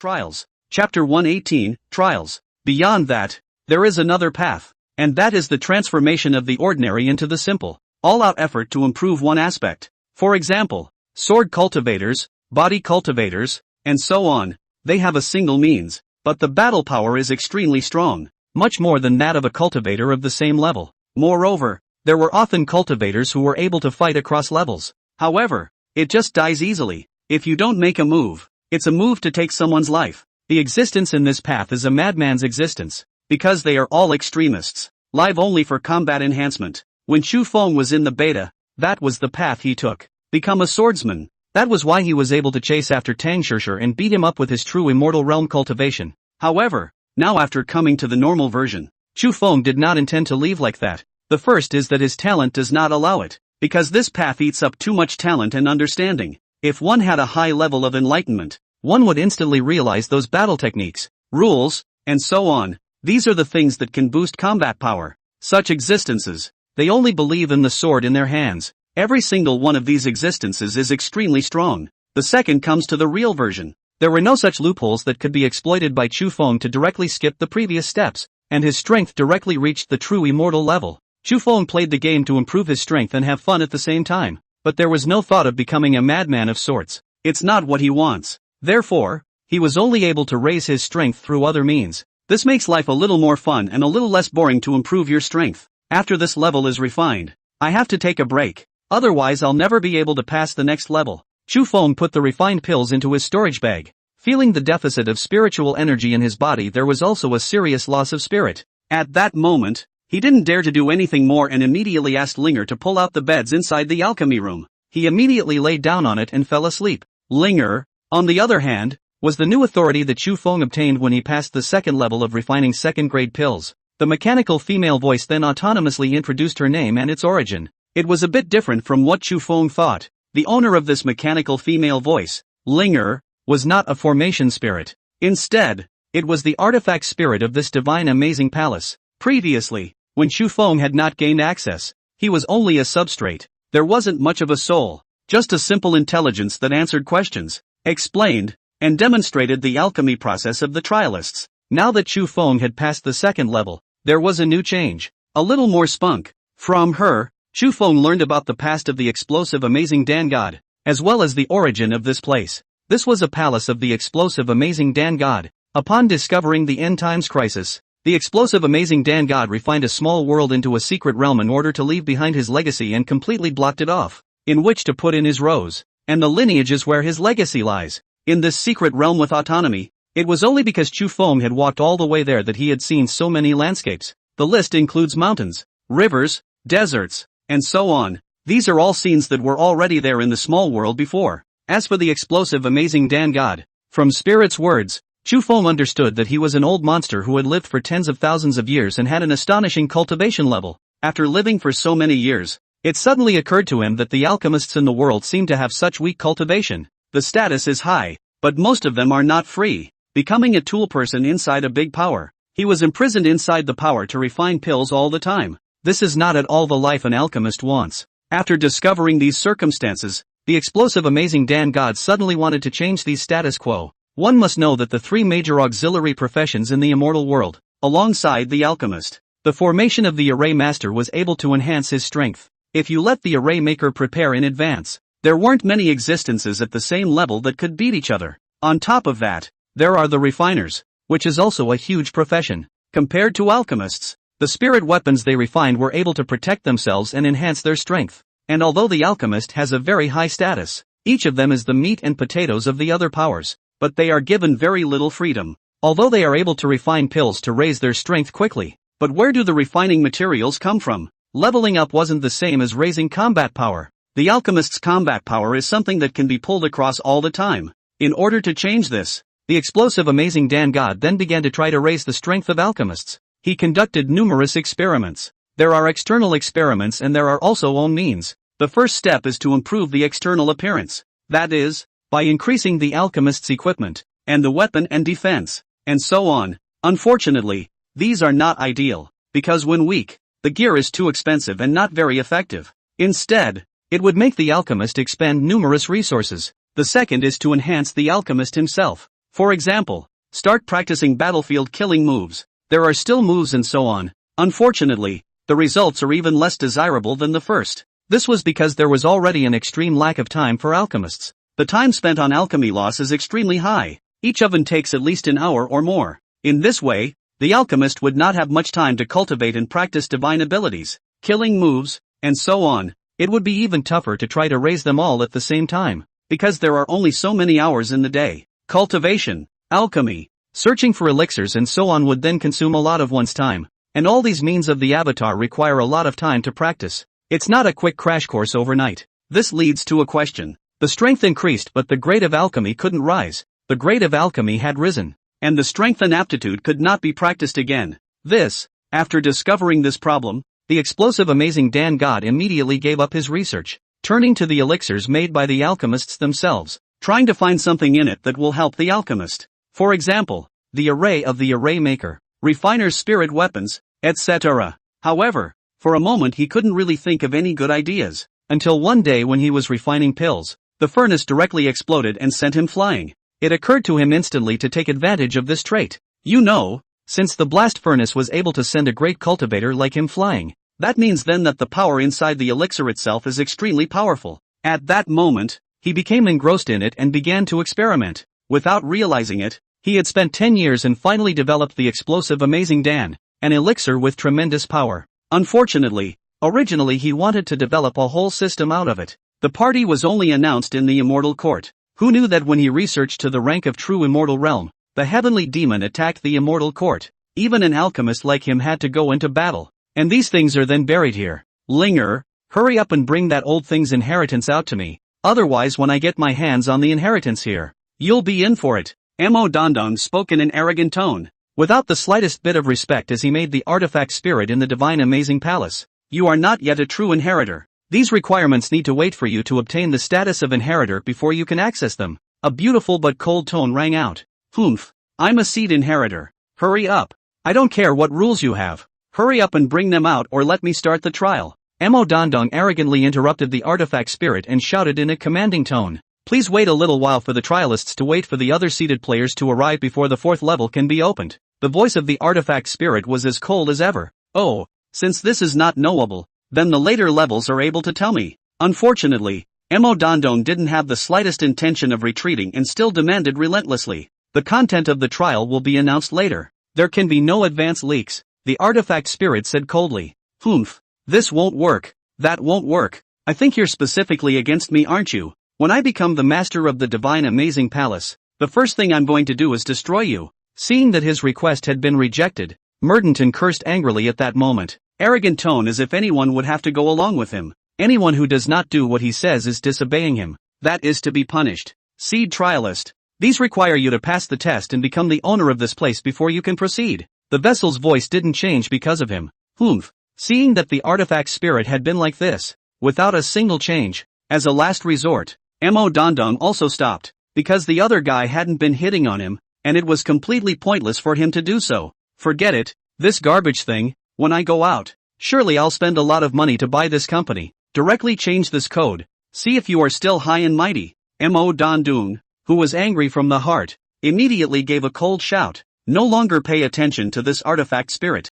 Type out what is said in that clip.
Trials. Chapter 118, Trials. Beyond that, there is another path, and that is the transformation of the ordinary into the simple, all-out effort to improve one aspect. For example, sword cultivators, body cultivators, and so on, they have a single means, but the battle power is extremely strong, much more than that of a cultivator of the same level. Moreover, there were often cultivators who were able to fight across levels. However, it just dies easily. If you don't make a move, it's a move to take someone's life. The existence in this path is a madman's existence, because they are all extremists, live only for combat enhancement. When Chu Feng was in the beta, that was the path he took. Become a swordsman. That was why he was able to chase after Tang Shishir and beat him up with his true immortal realm cultivation. However, now after coming to the normal version, Chu Feng did not intend to leave like that. The first is that his talent does not allow it, because this path eats up too much talent and understanding. If one had a high level of enlightenment, one would instantly realize those battle techniques, rules, and so on. These are the things that can boost combat power. Such existences, they only believe in the sword in their hands. Every single one of these existences is extremely strong. The second comes to the real version. There were no such loopholes that could be exploited by Chu Feng to directly skip the previous steps, and his strength directly reached the true immortal level. Chu Feng played the game to improve his strength and have fun at the same time, but there was no thought of becoming a madman of sorts. It's not what he wants. Therefore, he was only able to raise his strength through other means. This makes life a little more fun and a little less boring to improve your strength. After this level is refined, I have to take a break. Otherwise I'll never be able to pass the next level. Chu Feng put the refined pills into his storage bag. Feeling the deficit of spiritual energy in his body, there was also a serious loss of spirit. At that moment, he didn't dare to do anything more and immediately asked Linger to pull out the beds inside the alchemy room. He immediately lay down on it and fell asleep. Linger, on the other hand, was the new authority that Chu Feng obtained when he passed the second level of refining second-grade pills. The mechanical female voice then autonomously introduced her name and its origin. It was a bit different from what Chu Feng thought. The owner of this mechanical female voice, Linger, was not a formation spirit. Instead, it was the artifact spirit of this divine amazing palace. Previously, when Chu Feng had not gained access, he was only a substrate. There wasn't much of a soul, just a simple intelligence that answered questions, explained, and demonstrated the alchemy process of the trialists. Now that Chu Feng had passed the second level, there was a new change, a little more spunk. From her, Chu Feng learned about the past of the explosive amazing Dan God, as well as the origin of this place. This was a palace of the explosive amazing Dan God. Upon discovering the end times crisis, the explosive amazing Dan God refined a small world into a secret realm in order to leave behind his legacy and completely blocked it off, in which to put in his rose, and the lineage is where his legacy lies. In this secret realm with autonomy, it was only because Chu Feng had walked all the way there that he had seen so many landscapes. The list includes mountains, rivers, deserts, and so on. These are all scenes that were already there in the small world before. As for the explosive amazing Dan God, from Spirit's words, Chu Feng understood that he was an old monster who had lived for tens of thousands of years and had an astonishing cultivation level. After living for so many years, it suddenly occurred to him that the alchemists in the world seem to have such weak cultivation. The status is high, but most of them are not free, becoming a tool person inside a big power. He was imprisoned inside the power to refine pills all the time. This is not at all the life an alchemist wants. After discovering these circumstances, the explosive amazing Dan God suddenly wanted to change these status quo. One must know that the three major auxiliary professions in the immortal world, alongside the alchemist, the formation of the array master was able to enhance his strength. If you let the array maker prepare in advance, there weren't many existences at the same level that could beat each other. On top of that, there are the refiners, which is also a huge profession. Compared to alchemists, the spirit weapons they refined were able to protect themselves and enhance their strength. And although the alchemist has a very high status, each of them is the meat and potatoes of the other powers, but they are given very little freedom. Although they are able to refine pills to raise their strength quickly, but where do the refining materials come from? Leveling up wasn't the same as raising combat power. The alchemist's combat power is something that can be pulled across all the time. In order to change this, the explosive amazing Dan God then began to try to raise the strength of alchemists. He conducted numerous experiments. There are external experiments and there are also own means. The first step is to improve the external appearance. That is, by increasing the alchemist's equipment, and the weapon and defense, and so on. Unfortunately, these are not ideal, because when weak, the gear is too expensive and not very effective. Instead, it would make the alchemist expend numerous resources. The second is to enhance the alchemist himself. For example, start practicing battlefield killing moves. There are still moves and so on. Unfortunately, the results are even less desirable than the first. This was because there was already an extreme lack of time for alchemists. The time spent on alchemy loss is extremely high. Each oven takes at least an hour or more. In this way, the alchemist would not have much time to cultivate and practice divine abilities, killing moves, and so on. It would be even tougher to try to raise them all at the same time, because there are only so many hours in the day. Cultivation, alchemy, searching for elixirs and so on would then consume a lot of one's time, and all these means of the avatar require a lot of time to practice. It's not a quick crash course overnight. This leads to a question. The strength increased but the grade of alchemy couldn't rise. The grade of alchemy had risen, and the strength and aptitude could not be practiced again. After discovering this problem, the explosive amazing Dan God immediately gave up his research, turning to the elixirs made by the alchemists themselves, trying to find something in it that will help the alchemist. For example, the array of the array maker, refiner's spirit weapons, etc. However, for a moment he couldn't really think of any good ideas, until one day when he was refining pills, the furnace directly exploded and sent him flying. It occurred to him instantly to take advantage of this trait. Since the blast furnace was able to send a great cultivator like him flying, that means then that the power inside the elixir itself is extremely powerful. At that moment, he became engrossed in it and began to experiment. Without realizing it, he had spent 10 years and finally developed the explosive amazing Dan, an elixir with tremendous power. Unfortunately, originally he wanted to develop a whole system out of it. The party was only announced in the immortal court. Who knew that when he researched to the rank of true immortal realm, the heavenly demon attacked the immortal court? Even an alchemist like him had to go into battle. And these things are then buried here. Linger, hurry up and bring that old thing's inheritance out to me. Otherwise when I get my hands on the inheritance here, you'll be in for it. Mo Dondong spoke in an arrogant tone, without the slightest bit of respect as he made the artifact spirit in the divine amazing palace. You are not yet a true inheritor. These requirements need to wait for you to obtain the status of inheritor before you can access them. A beautiful but cold tone rang out. Humph. I'm a seed inheritor. Hurry up. I don't care what rules you have. Hurry up and bring them out or let me start the trial. Mo Dondong arrogantly interrupted the artifact spirit and shouted in a commanding tone. Please wait a little while for the trialists to wait for the other seated players to arrive before the 4th level can be opened. The voice of the artifact spirit was as cold as ever. Oh, since this is not knowable, then the later levels are able to tell me. Unfortunately, Mo Dondong didn't have the slightest intention of retreating and still demanded relentlessly. The content of the trial will be announced later. There can be no advance leaks, the artifact spirit said coldly. Humph. This won't work. That won't work. I think you're specifically against me, aren't you? When I become the master of the divine amazing palace, the first thing I'm going to do is destroy you. Seeing that his request had been rejected, Merdenton cursed angrily at that moment. Arrogant tone, as if anyone would have to go along with him. Anyone who does not do what he says is disobeying him. That is to be punished. Seed trialist. These require you to pass the test and become the owner of this place before you can proceed. The vessel's voice didn't change because of him. Humph. Seeing that the artifact spirit had been like this, without a single change, as a last resort, Mo Dondong also stopped, because the other guy hadn't been hitting on him, and it was completely pointless for him to do so. Forget it, this garbage thing. When I go out, surely I'll spend a lot of money to buy this company. Directly change this code. See if you are still high and mighty. Mo Dondong, who was angry from the heart, immediately gave a cold shout. No longer pay attention to this artifact spirit.